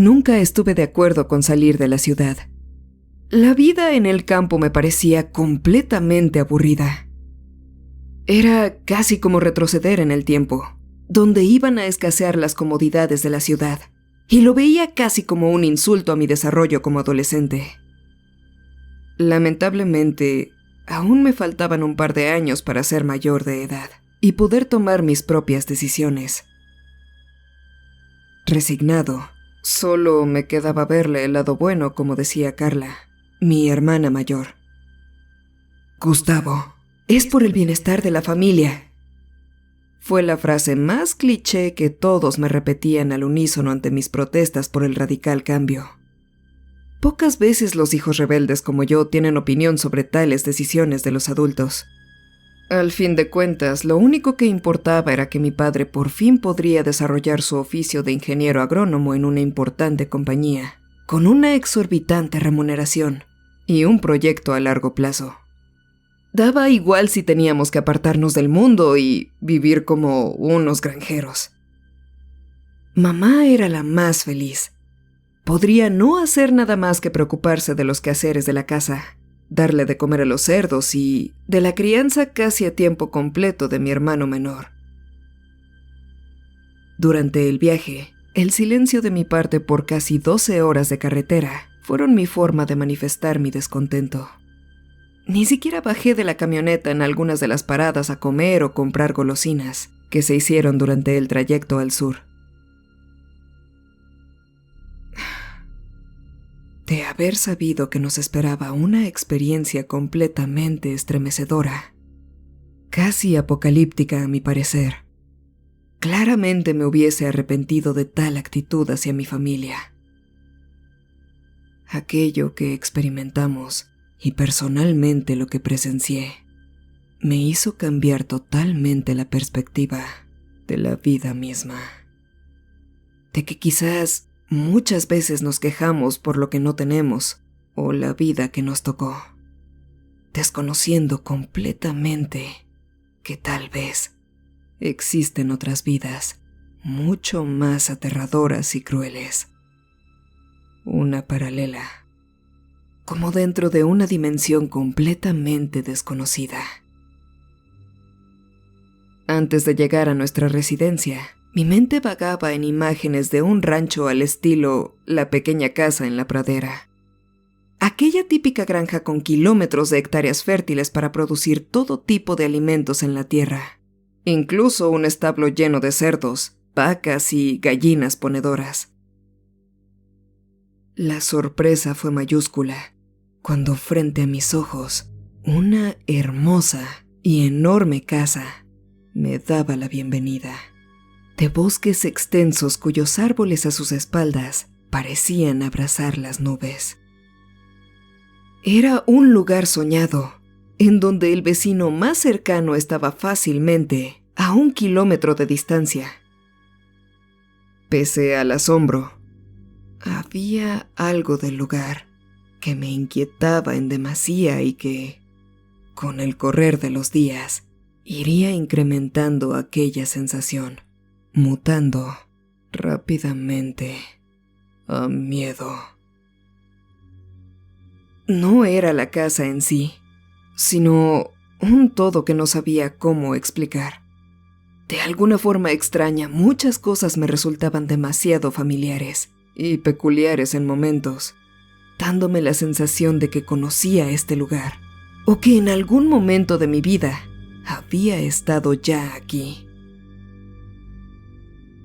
nunca estuve de acuerdo con salir de la ciudad. La vida en el campo me parecía completamente aburrida. Era casi como retroceder en el tiempo, donde iban a escasear las comodidades de la ciudad, y lo veía casi como un insulto a mi desarrollo como adolescente. Lamentablemente, aún me faltaban un par de años para ser mayor de edad y poder tomar mis propias decisiones. Resignado, solo me quedaba verle el lado bueno, como decía Carla, mi hermana mayor. Gustavo, es por el bienestar de la familia. Fue la frase más cliché que todos me repetían al unísono ante mis protestas por el radical cambio. Pocas veces los hijos rebeldes como yo tienen opinión sobre tales decisiones de los adultos. Al fin de cuentas, lo único que importaba era que mi padre por fin podría desarrollar su oficio de ingeniero agrónomo en una importante compañía, con una exorbitante remuneración y un proyecto a largo plazo. Daba igual si teníamos que apartarnos del mundo y vivir como unos granjeros. Mamá era la más feliz. Podría no hacer nada más que preocuparse de los quehaceres de la casa, darle de comer a los cerdos y de la crianza casi a tiempo completo de mi hermano menor. Durante el viaje, el silencio de mi parte por casi 12 horas de carretera fueron mi forma de manifestar mi descontento. Ni siquiera bajé de la camioneta en algunas de las paradas a comer o comprar golosinas que se hicieron durante el trayecto al sur. De haber sabido que nos esperaba una experiencia completamente estremecedora, casi apocalíptica a mi parecer, claramente me hubiese arrepentido de tal actitud hacia mi familia. Aquello que experimentamos y personalmente lo que presencié me hizo cambiar totalmente la perspectiva de la vida misma. De que quizás muchas veces nos quejamos por lo que no tenemos o la vida que nos tocó, desconociendo completamente que tal vez existen otras vidas mucho más aterradoras y crueles. Una paralela, como dentro de una dimensión completamente desconocida. Antes de llegar a nuestra residencia, mi mente vagaba en imágenes de un rancho al estilo La pequeña casa en la pradera. Aquella típica granja con kilómetros de hectáreas fértiles para producir todo tipo de alimentos en la tierra. Incluso un establo lleno de cerdos, vacas y gallinas ponedoras. La sorpresa fue mayúscula cuando frente a mis ojos, una hermosa y enorme casa me daba la bienvenida. De bosques extensos cuyos árboles a sus espaldas parecían abrazar las nubes. Era un lugar soñado, en donde el vecino más cercano estaba fácilmente a 1 kilómetro de distancia. Pese al asombro, había algo del lugar que me inquietaba en demasía y que, con el correr de los días, iría incrementando aquella sensación, mutando rápidamente a miedo. No era la casa en sí, sino un todo que no sabía cómo explicar. De alguna forma extraña, muchas cosas me resultaban demasiado familiares y peculiares en momentos, dándome la sensación de que conocía este lugar, o que en algún momento de mi vida había estado ya aquí.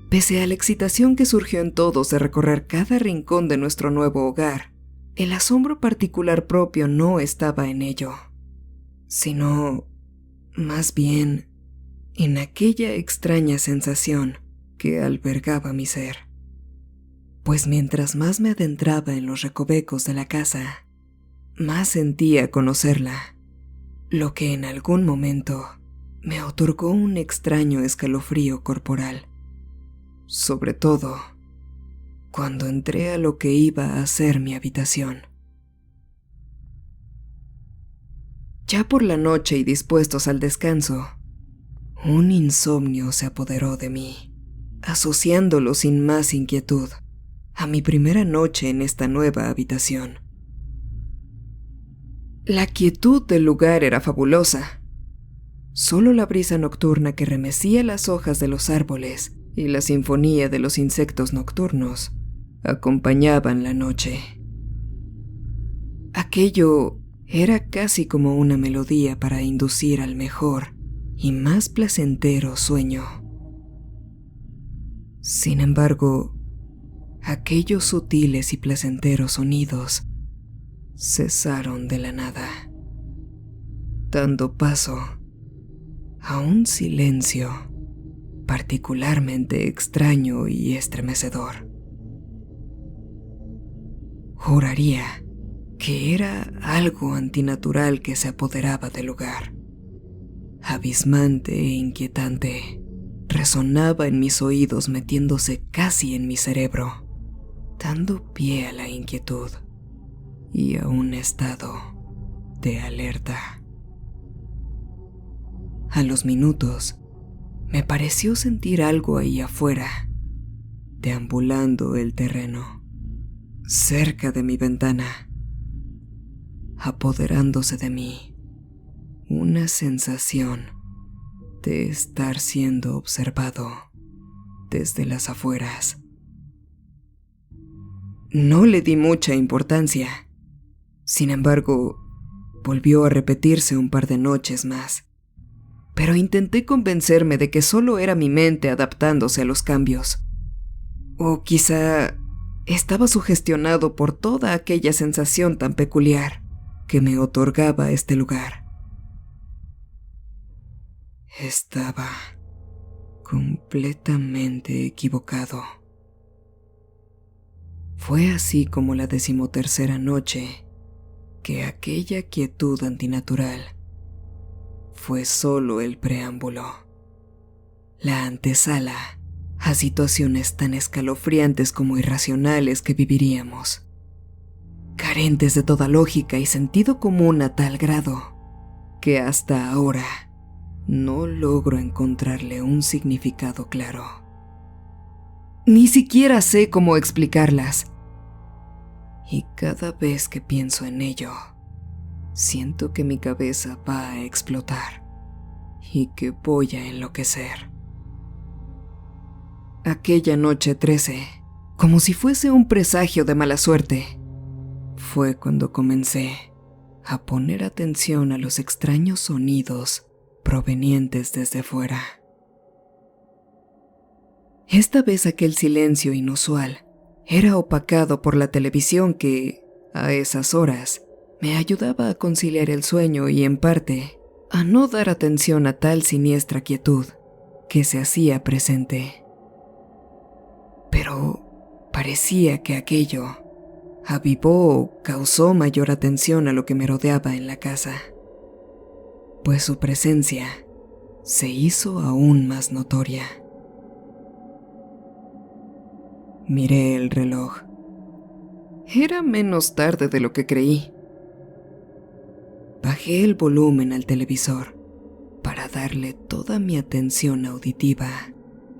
Pese a la excitación que surgió en todos de recorrer cada rincón de nuestro nuevo hogar, el asombro particular propio no estaba en ello, sino, más bien, en aquella extraña sensación que albergaba mi ser. Pues mientras más me adentraba en los recovecos de la casa, más sentía conocerla, lo que en algún momento me otorgó un extraño escalofrío corporal. Sobre todo, cuando entré a lo que iba a ser mi habitación. Ya por la noche y dispuestos al descanso, un insomnio se apoderó de mí, asociándolo sin más inquietud a mi primera noche en esta nueva habitación. La quietud del lugar era fabulosa. Solo la brisa nocturna que remecía las hojas de los árboles y la sinfonía de los insectos nocturnos acompañaban la noche. Aquello era casi como una melodía para inducir al mejor y más placentero sueño. Sin embargo, aquellos sutiles y placenteros sonidos cesaron de la nada, dando paso a un silencio particularmente extraño y estremecedor. Juraría que era algo antinatural que se apoderaba del lugar. Abismante e inquietante, resonaba en mis oídos metiéndose casi en mi cerebro, dando pie a la inquietud y a un estado de alerta. A los minutos, me pareció sentir algo ahí afuera, deambulando el terreno, cerca de mi ventana, apoderándose de mí una sensación de estar siendo observado desde las afueras. No le di mucha importancia. Sin embargo, volvió a repetirse un par de noches más, pero intenté convencerme de que solo era mi mente adaptándose a los cambios. O quizá estaba sugestionado por toda aquella sensación tan peculiar que me otorgaba este lugar. Estaba completamente equivocado. Fue así como la 13ª noche que aquella quietud antinatural fue solo el preámbulo, la antesala a situaciones tan escalofriantes como irracionales que viviríamos, carentes de toda lógica y sentido común a tal grado que hasta ahora no logro encontrarle un significado claro. Ni siquiera sé cómo explicarlas. Y cada vez que pienso en ello, siento que mi cabeza va a explotar y que voy a enloquecer. Aquella noche 13, como si fuese un presagio de mala suerte, fue cuando comencé a poner atención a los extraños sonidos provenientes desde fuera. Esta vez aquel silencio inusual era opacado por la televisión que, a esas horas, me ayudaba a conciliar el sueño y, en parte, a no dar atención a tal siniestra quietud que se hacía presente. Pero parecía que aquello avivó o causó mayor atención a lo que me rodeaba en la casa, pues su presencia se hizo aún más notoria. Miré el reloj. Era menos tarde de lo que creí. Bajé el volumen al televisor para darle toda mi atención auditiva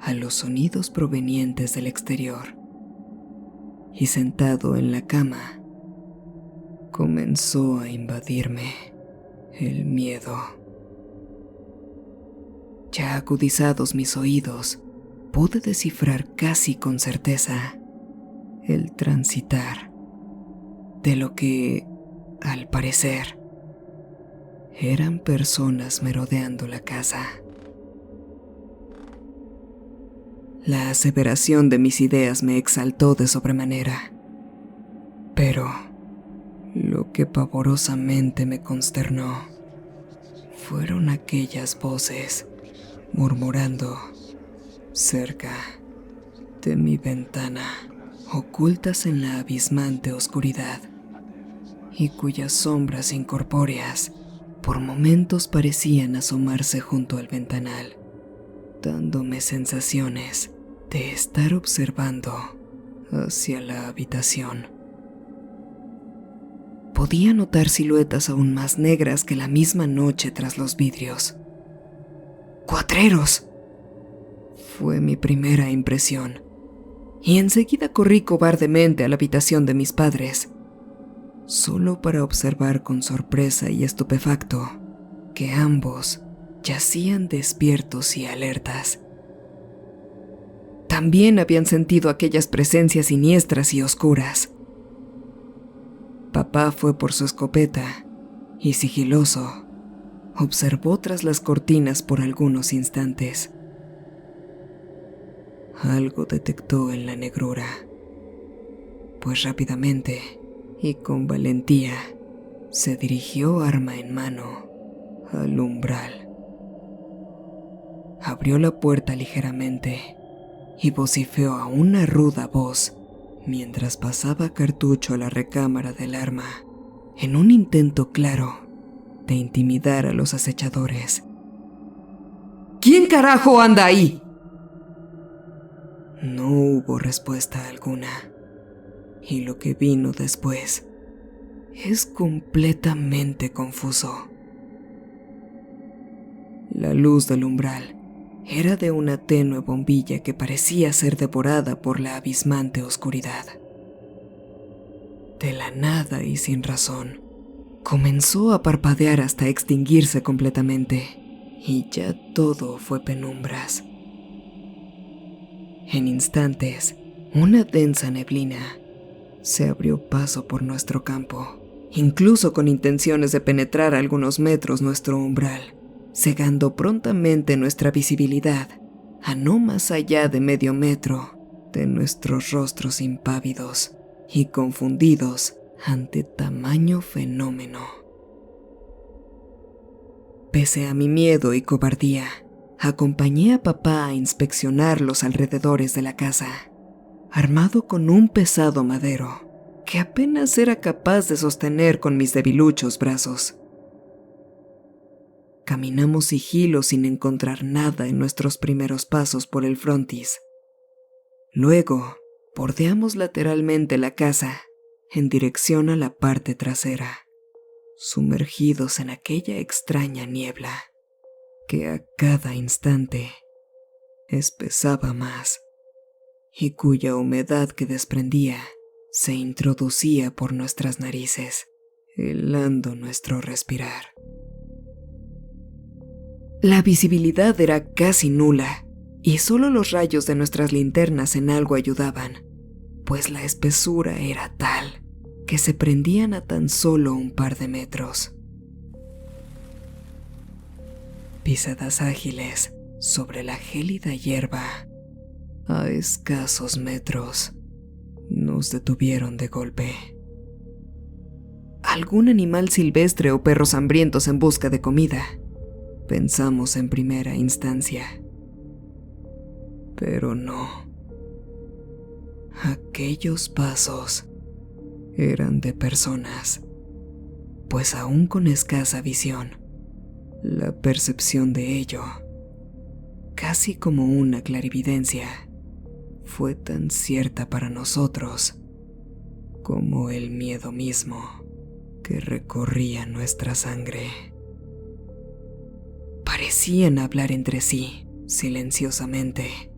a los sonidos provenientes del exterior. Y sentado en la cama, comenzó a invadirme el miedo. Ya agudizados mis oídos, pude descifrar casi con certeza el transitar de lo que, al parecer, eran personas merodeando la casa. La aseveración de mis ideas me exaltó de sobremanera, pero lo que pavorosamente me consternó fueron aquellas voces murmurando cerca de mi ventana, ocultas en la abismante oscuridad, y cuyas sombras incorpóreas por momentos parecían asomarse junto al ventanal, dándome sensaciones de estar observando hacia la habitación. Podía notar siluetas aún más negras que la misma noche tras los vidrios. ¡Cuatreros! Fue mi primera impresión, y enseguida corrí cobardemente a la habitación de mis padres, solo para observar con sorpresa y estupefacto que ambos yacían despiertos y alertas. También habían sentido aquellas presencias siniestras y oscuras. Papá fue por su escopeta y, sigiloso, observó tras las cortinas por algunos instantes. Algo detectó en la negrura, pues rápidamente y con valentía se dirigió arma en mano al umbral. Abrió la puerta ligeramente y vociferó a una ruda voz mientras pasaba cartucho a la recámara del arma, en un intento claro de intimidar a los acechadores. ¿Quién carajo anda ahí? No hubo respuesta alguna, y lo que vino después es completamente confuso. La luz del umbral era de una tenue bombilla que parecía ser devorada por la abismante oscuridad. De la nada y sin razón, comenzó a parpadear hasta extinguirse completamente, y ya todo fue penumbras. En instantes, una densa neblina se abrió paso por nuestro campo, incluso con intenciones de penetrar a algunos metros nuestro umbral, cegando prontamente nuestra visibilidad a no más allá de medio metro de nuestros rostros impávidos y confundidos ante tamaño fenómeno. Pese a mi miedo y cobardía, acompañé a papá a inspeccionar los alrededores de la casa, armado con un pesado madero que apenas era capaz de sostener con mis debiluchos brazos. Caminamos sigilo sin encontrar nada en nuestros primeros pasos por el frontis. Luego, bordeamos lateralmente la casa en dirección a la parte trasera, sumergidos en aquella extraña niebla que a cada instante espesaba más y cuya humedad que desprendía se introducía por nuestras narices, helando nuestro respirar. La visibilidad era casi nula y solo los rayos de nuestras linternas en algo ayudaban, pues la espesura era tal que se prendían a tan solo un par de metros. Pisadas ágiles sobre la gélida hierba, a escasos metros, nos detuvieron de golpe. ¿Algún animal silvestre o perros hambrientos en busca de comida?, pensamos en primera instancia. Pero no. Aquellos pasos eran de personas, pues aún con escasa visión, la percepción de ello, casi como una clarividencia, fue tan cierta para nosotros como el miedo mismo que recorría nuestra sangre. Parecían hablar entre sí, silenciosamente,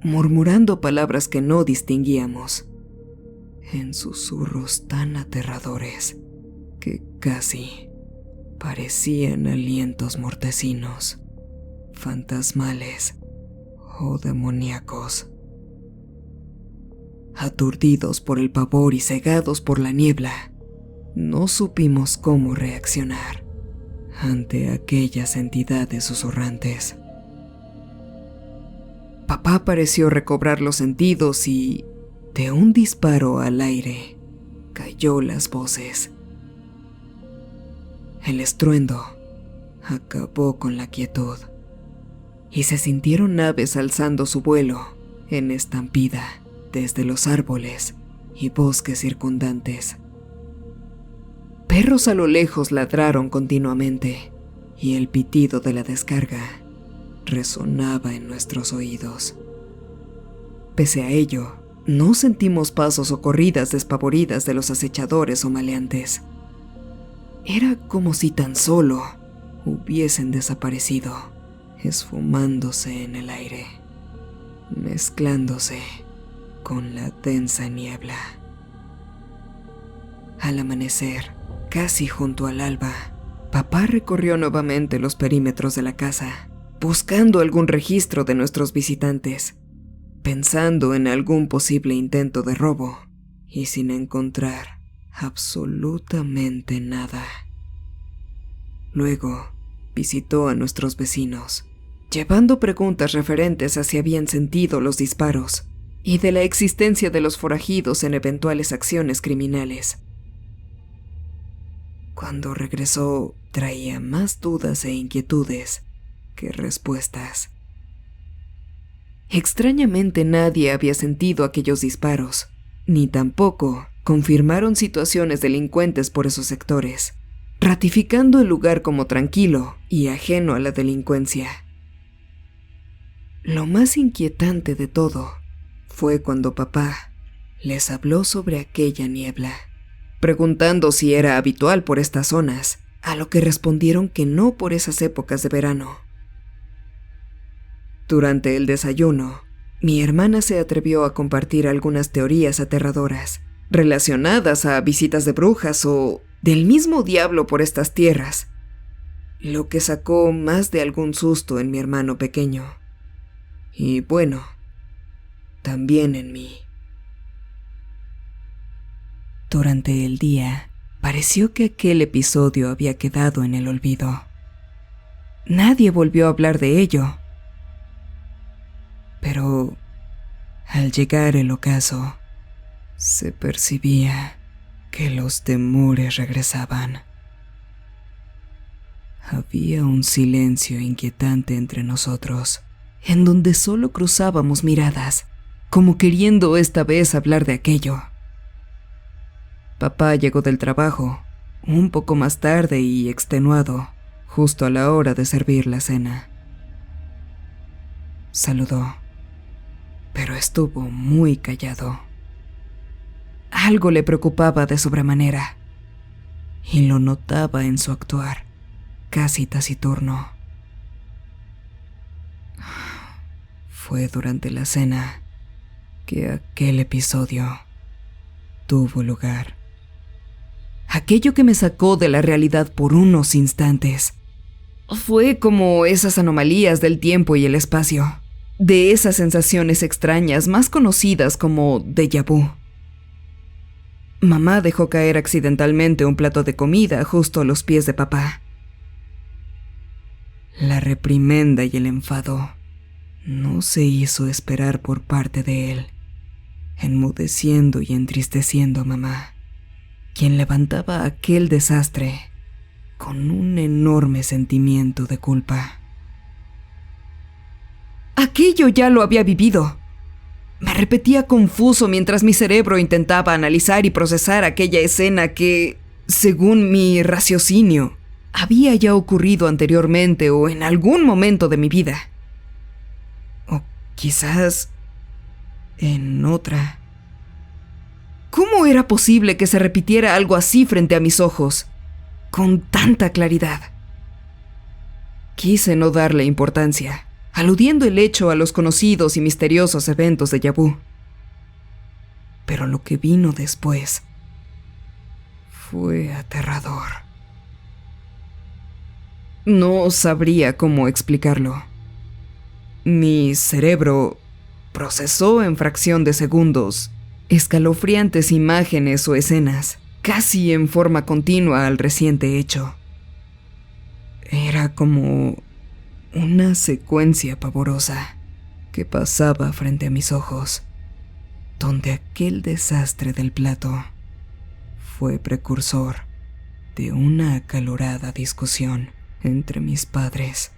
murmurando palabras que no distinguíamos, en susurros tan aterradores que casi parecían alientos mortecinos, fantasmales o demoníacos. Aturdidos por el pavor y cegados por la niebla, no supimos cómo reaccionar ante aquellas entidades susurrantes. Papá pareció recobrar los sentidos y, de un disparo al aire, cayó las voces. El estruendo acabó con la quietud y se sintieron aves alzando su vuelo en estampida desde los árboles y bosques circundantes. Perros a lo lejos ladraron continuamente y el pitido de la descarga resonaba en nuestros oídos. Pese a ello, no sentimos pasos o corridas despavoridas de los acechadores o maleantes. Era como si tan solo hubiesen desaparecido, esfumándose en el aire, mezclándose con la densa niebla. Al amanecer, casi junto al alba, papá recorrió nuevamente los perímetros de la casa, buscando algún registro de nuestros visitantes, pensando en algún posible intento de robo, y sin encontrar absolutamente nada. Luego, visitó a nuestros vecinos, llevando preguntas referentes a si habían sentido los disparos y de la existencia de los forajidos en eventuales acciones criminales. Cuando regresó, traía más dudas e inquietudes que respuestas. Extrañamente nadie había sentido aquellos disparos, ni tampoco confirmaron situaciones delincuentes por esos sectores, ratificando el lugar como tranquilo y ajeno a la delincuencia. Lo más inquietante de todo fue cuando papá les habló sobre aquella niebla, preguntando si era habitual por estas zonas, a lo que respondieron que no por esas épocas de verano. Durante el desayuno, mi hermana se atrevió a compartir algunas teorías aterradoras relacionadas a visitas de brujas o del mismo diablo por estas tierras, lo que sacó más de algún susto en mi hermano pequeño. Y bueno, también en mí. Durante el día, pareció que aquel episodio había quedado en el olvido. Nadie volvió a hablar de ello. Pero, al llegar el ocaso, se percibía que los temores regresaban. Había un silencio inquietante entre nosotros, en donde solo cruzábamos miradas, como queriendo esta vez hablar de aquello. Papá llegó del trabajo, un poco más tarde y extenuado, justo a la hora de servir la cena. Saludó, pero estuvo muy callado. Algo le preocupaba de sobremanera, y lo notaba en su actuar, casi taciturno. Fue durante la cena que aquel episodio tuvo lugar. Aquello que me sacó de la realidad por unos instantes. Fue como esas anomalías del tiempo y el espacio, de esas sensaciones extrañas más conocidas como déjà vu. Mamá dejó caer accidentalmente un plato de comida justo a los pies de papá. La reprimenda y el enfado no se hizo esperar por parte de él, enmudeciendo y entristeciendo a mamá, quien levantaba aquel desastre con un enorme sentimiento de culpa. Aquello ya lo había vivido. Me repetía confuso mientras mi cerebro intentaba analizar y procesar aquella escena que, según mi raciocinio, había ya ocurrido anteriormente o en algún momento de mi vida. O quizás en otra. ¿Cómo era posible que se repitiera algo así frente a mis ojos, con tanta claridad? Quise no darle importancia, aludiendo el hecho a los conocidos y misteriosos eventos de déjà vu. Pero lo que vino después fue aterrador. No sabría cómo explicarlo. Mi cerebro procesó en fracción de segundos escalofriantes imágenes o escenas, casi en forma continua al reciente hecho. Era como una secuencia pavorosa que pasaba frente a mis ojos, donde aquel desastre del plato fue precursor de una acalorada discusión entre mis padres,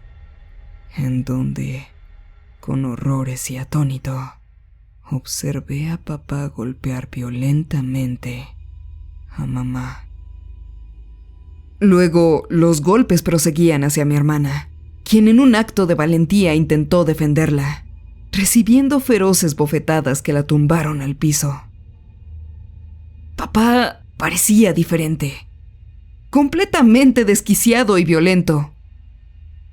en donde, con horrores y atónito, observé a papá golpear violentamente a mamá. Luego, los golpes proseguían hacia mi hermana, quien en un acto de valentía intentó defenderla, recibiendo feroces bofetadas que la tumbaron al piso. Papá parecía diferente, completamente desquiciado y violento.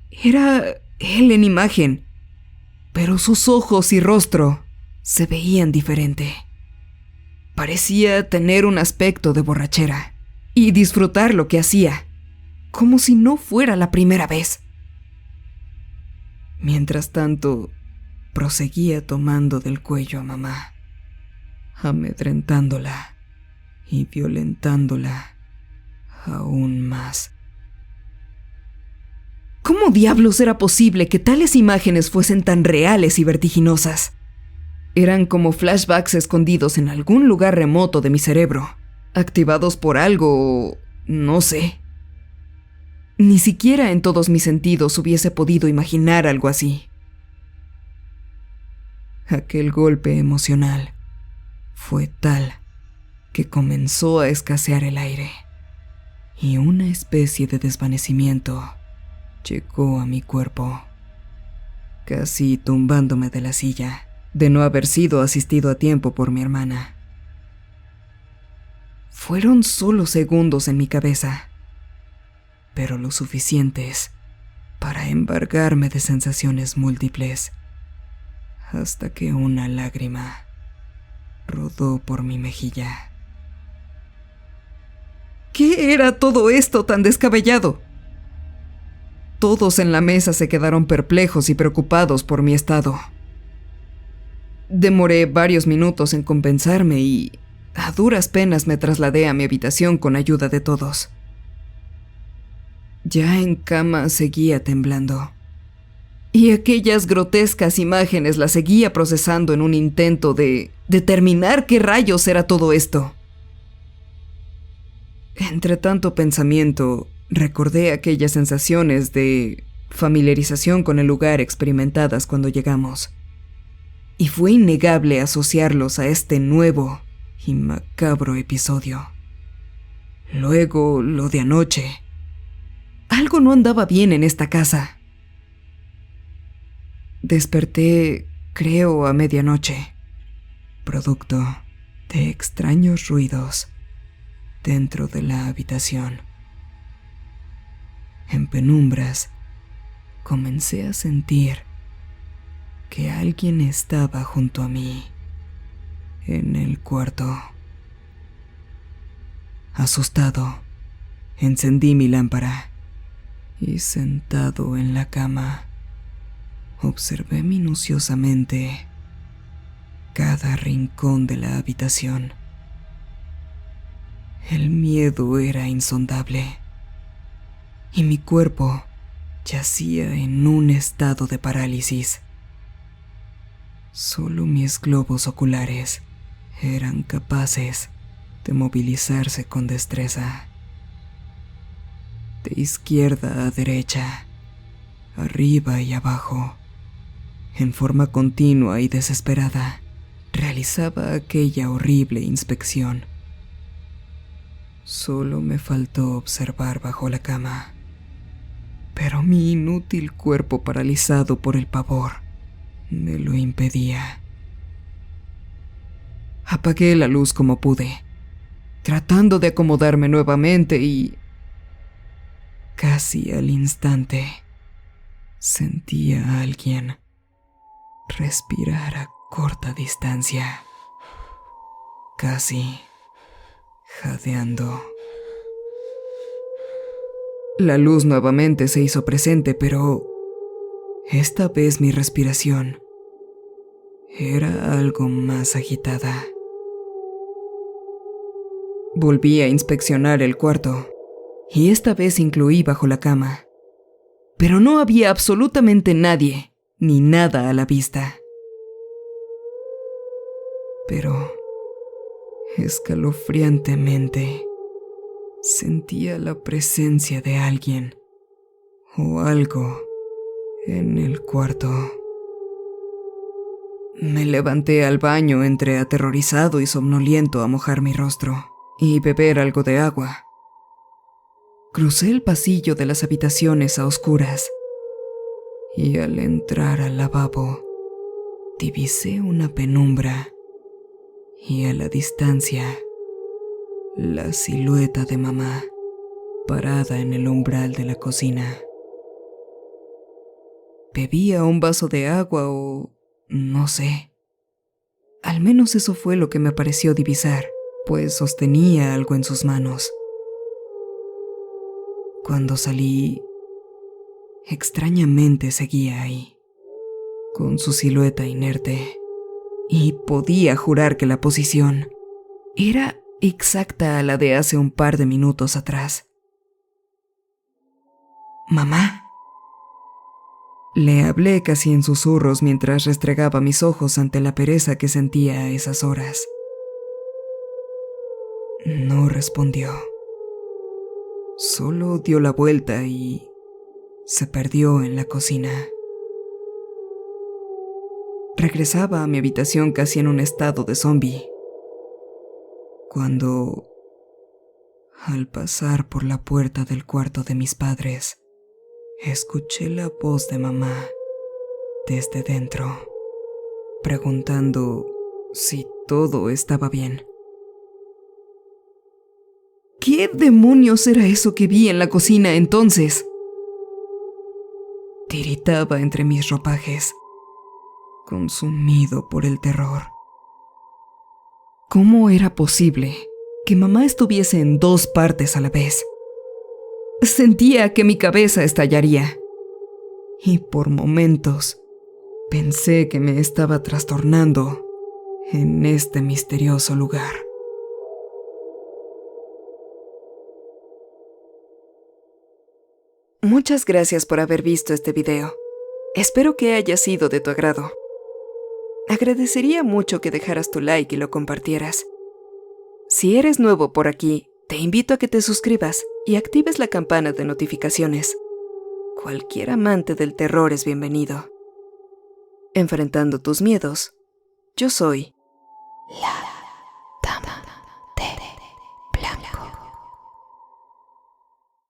Era él en imagen, pero sus ojos y rostro se veían diferente. Parecía tener un aspecto de borrachera y disfrutar lo que hacía, como si no fuera la primera vez. Mientras tanto, proseguía tomando del cuello a mamá, amedrentándola y violentándola aún más. ¿Cómo diablos era posible que tales imágenes fuesen tan reales y vertiginosas? Eran como flashbacks escondidos en algún lugar remoto de mi cerebro, activados por algo o no sé. Ni siquiera en todos mis sentidos hubiese podido imaginar algo así. Aquel golpe emocional fue tal que comenzó a escasear el aire y una especie de desvanecimiento llegó a mi cuerpo, casi tumbándome de la silla, de no haber sido asistido a tiempo por mi hermana. Fueron solo segundos en mi cabeza, pero lo suficientes para embargarme de sensaciones múltiples, hasta que una lágrima rodó por mi mejilla. ¿Qué era todo esto tan descabellado? Todos en la mesa se quedaron perplejos y preocupados por mi estado. Demoré varios minutos en compensarme y a duras penas me trasladé a mi habitación con ayuda de todos. Ya en cama seguía temblando, y aquellas grotescas imágenes las seguía procesando en un intento de determinar qué rayos era todo esto. Entre tanto pensamiento, recordé aquellas sensaciones de familiarización con el lugar experimentadas cuando llegamos, y fue innegable asociarlos a este nuevo y macabro episodio. Luego, lo de anoche. Algo no andaba bien en esta casa. Desperté, creo, a medianoche, producto de extraños ruidos dentro de la habitación. En penumbras, comencé a sentir que alguien estaba junto a mí, en el cuarto. Asustado, encendí mi lámpara y sentado en la cama, observé minuciosamente cada rincón de la habitación. El miedo era insondable y mi cuerpo yacía en un estado de parálisis. Solo mis globos oculares eran capaces de movilizarse con destreza. De izquierda a derecha, arriba y abajo, en forma continua y desesperada, realizaba aquella horrible inspección. Solo me faltó observar bajo la cama, pero mi inútil cuerpo paralizado por el pavor me lo impedía. Apagué la luz como pude, tratando de acomodarme nuevamente y, casi al instante, sentí a alguien respirar a corta distancia, casi jadeando. La luz nuevamente se hizo presente, pero esta vez mi respiración era algo más agitada. Volví a inspeccionar el cuarto, y esta vez incluí bajo la cama, pero no había absolutamente nadie ni nada a la vista. Pero escalofriantemente sentía la presencia de alguien o algo en el cuarto. Me levanté al baño entre aterrorizado y somnoliento a mojar mi rostro y beber algo de agua. Crucé el pasillo de las habitaciones a oscuras y al entrar al lavabo divisé una penumbra y a la distancia la silueta de mamá parada en el umbral de la cocina. Bebía un vaso de agua o no sé. Al menos eso fue lo que me pareció divisar, pues sostenía algo en sus manos. Cuando salí, extrañamente seguía ahí, con su silueta inerte, y podía jurar que la posición era exacta a la de hace un par de minutos atrás. «Mamá». Le hablé casi en susurros mientras restregaba mis ojos ante la pereza que sentía a esas horas. No respondió. Solo dio la vuelta y se perdió en la cocina. Regresaba a mi habitación casi en un estado de zombie, cuando, al pasar por la puerta del cuarto de mis padres, escuché la voz de mamá desde dentro, preguntando si todo estaba bien. ¿Qué demonios era eso que vi en la cocina entonces? Tiritaba entre mis ropajes, consumido por el terror. ¿Cómo era posible que mamá estuviese en dos partes a la vez? Sentía que mi cabeza estallaría, y por momentos pensé que me estaba trastornando en este misterioso lugar. Muchas gracias por haber visto este video. Espero que haya sido de tu agrado. Agradecería mucho que dejaras tu like y lo compartieras. Si eres nuevo por aquí, te invito a que te suscribas y actives la campana de notificaciones. Cualquier amante del terror es bienvenido. Enfrentando tus miedos, yo soy la